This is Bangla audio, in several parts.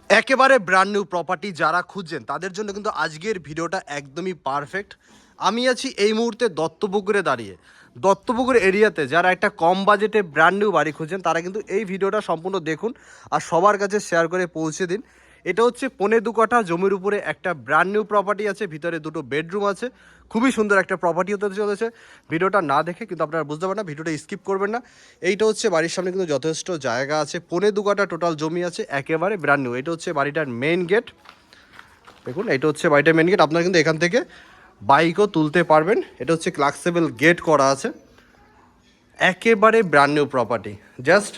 একেবারে ব্র্যান্ড নিউ প্রপার্টি যারা খুঁজছেন তাদের জন্য কিন্তু আজকের ভিডিওটা একদমই পারফেক্ট। আমি আছি এই মুহূর্তে দত্তপুকুরে দাঁড়িয়ে। দত্তপুকুর এরিয়াতে যারা একটা কম বাজেটে ব্র্যান্ড নিউ বাড়ি খুঁজছেন তারা কিন্তু এই ভিডিওটা সম্পূর্ণ দেখুন আর সবার কাছে শেয়ার করে পৌঁছে দিন। এটা হচ্ছে 2.5 কাঠা জমির উপরে একটা ব্র্যান্ড নিউ প্রপার্টি আছে, ভিতরে 2টো বেডরুম আছে। খুবই সুন্দর একটা প্রপার্টি হতে চলেছে। ভিডিওটা না দেখে কিন্তু আপনারা বুঝতে পারেন না, ভিডিওটা স্কিপ করবেন না। এইটা হচ্ছে বাড়ির সামনে কিন্তু যথেষ্ট জায়গা আছে, 2.5 কাঠা টোটাল জমি আছে, একেবারে ব্র্যান্ড নিউ। এটা হচ্ছে বাড়িটার মেইন গেট। দেখুন এটা হচ্ছে বাড়িটার মেইন গেট। আপনারা কিন্তু এখান থেকে বাইকও তুলতে পারবেন। এটা হচ্ছে ফ্লেক্সিবল গেট করা আছে, একেবারে ব্র্যান্ড নিউ প্রপার্টি। জাস্ট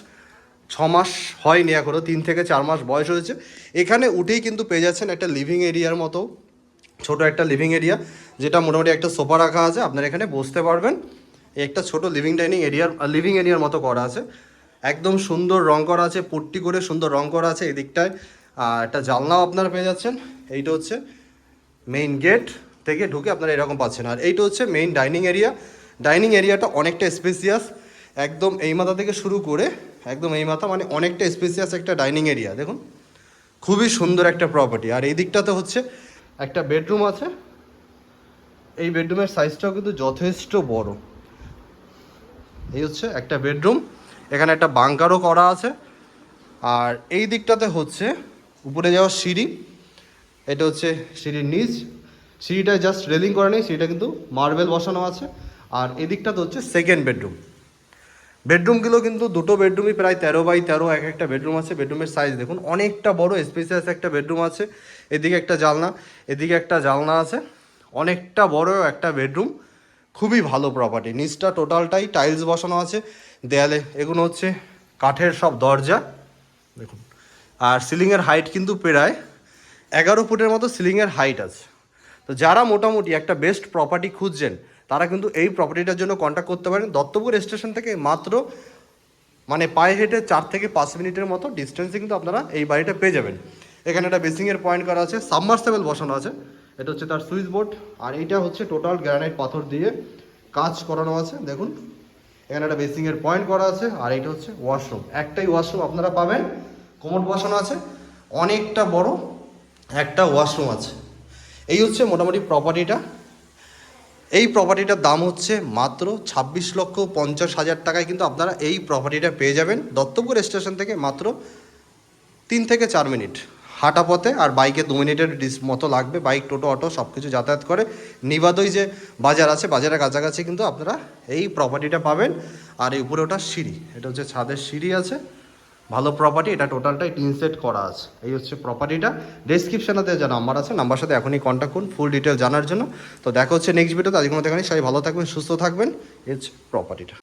6 মাস হয়নি এখনও, 3 থেকে 4 মাস বয়স হয়েছে। এখানে উঠেই কিন্তু পেয়ে যাচ্ছেন একটা লিভিং এরিয়ার মতো ছোট একটা লিভিং এরিয়া, যেটা মোটামুটি একটা সোফা রাখা আছে, আপনারা এখানে বসতে পারবেন। একটা ছোট লিভিং এরিয়ার মতো করা আছে, একদম সুন্দর রং করা আছে, পট্টি করে সুন্দর রং করা আছে। এদিকটায় একটা জানলাও আপনারা পেয়ে যাচ্ছেন। এইটা হচ্ছে মেইন গেট থেকে ঢুকে আপনারা এরকম পাচ্ছেন। আর এইটা হচ্ছে মেইন ডাইনিং এরিয়া। ডাইনিং এরিয়াটা অনেকটা স্পেসিয়াস, একদম এই মাথা থেকে শুরু করে একদম এই মাথা, মানে অনেকটা স্পেসিয়াস একটা ডাইনিং এরিয়া। দেখুন খুবই সুন্দর একটা প্রপার্টি। আর এই দিকটাতে হচ্ছে একটা বেডরুম আছে। এই বেডরুমের সাইজটাও কিন্তু যথেষ্ট বড়। এই হচ্ছে একটা বেডরুম, এখানে একটা বাঙ্কারও করা আছে। আর এই দিকটাতে হচ্ছে উপরে যাওয়ার সিঁড়ি। এটা হচ্ছে সিঁড়ির নিচ, সিঁড়িটায় জাস্ট রেলিং করা নেই, সিঁড়িটা কিন্তু মার্বেল বসানো আছে। আর এদিকটাতে হচ্ছে সেকেন্ড বেডরুম। বেডরুমগুলো কিন্তু 2টো বেডরুমই প্রায় 13x13 এক একটা বেডরুম আছে। বেডরুমের সাইজ দেখুন অনেকটা বড়, স্পেসিয়াস একটা বেডরুম আছে। এদিকে একটা জানলা, এদিকে একটা জানলা আছে, অনেকটা বড় একটা বেডরুম। খুবই ভালো প্রপার্টি। নিচটা টোটালটাই টাইলস বসানো আছে দেয়ালে, এগুলো হচ্ছে কাঠের সব দরজা দেখুন। আর সিলিংয়ের হাইট কিন্তু প্রায় 11 ফুটের মতো সিলিংয়ের হাইট আছে। তো যারা মোটামুটি একটা বেস্ট প্রপার্টি খুঁজছেন তারা কিন্তু এই প্রপার্টিটার জন্য কন্ট্যাক্ট করতে পারেন। দত্তপুর স্টেশন থেকে মাত্র মানে পায়ে হেঁটে 4 থেকে 5 মিনিটের মতো ডিস্টেন্সে কিন্তু আপনারা এই বাড়িটা পেয়ে যাবেন। এখানে একটা বেসিংয়ের পয়েন্ট করা আছে, সাবমার্সেবল বসানো আছে। এটা হচ্ছে তার সুইচ বোর্ড। আর এইটা হচ্ছে টোটাল গ্রানাইট পাথর দিয়ে কাজ করানো আছে। দেখুন এখানে একটা বেসিংয়ের পয়েন্ট করা আছে। আর এইটা হচ্ছে ওয়াশরুম, একটাই ওয়াশরুম আপনারা পাবেন, কোমোড বসানো আছে, অনেকটা বড় একটা ওয়াশরুম আছে। এই হচ্ছে মোটামুটি প্রপার্টিটা। এই প্রপার্টিটার দাম হচ্ছে মাত্র 26,50,000 টাকায় কিন্তু আপনারা এই প্রপার্টিটা পেয়ে যাবেন দত্তপুর স্টেশন থেকে মাত্র 3 থেকে 4 মিনিট হাঁটা পথে। আর বাইকে 2 মিনিটের মতো লাগবে, বাইক টোটো অটো সব কিছু যাতায়াত করে। নিবাদই যে বাজার আছে, বাজারের কাছাকাছি কিন্তু আপনারা এই প্রপার্টিটা পাবেন। আর এই উপরে ওটা সিঁড়ি, এটা হচ্ছে ছাদের সিঁড়ি আছে। ভালো প্রপার্টি, এটা টোটালটাই টিন সেট করা আছে। এই হচ্ছে প্রপার্টিটা। ডেসক্রিপশানেতে যা নাম্বার আছে, নাম্বার সাথে এখনই কন্ট্যাক্ট করুন ফুল ডিটেল জানার জন্য। তো দেখা হচ্ছে নেক্সট ভিডিওতে। আজকের মতো এখানে সবাই ভালো থাকবেন, সুস্থ থাকবেন। এই হচ্ছে প্রপার্টিটা।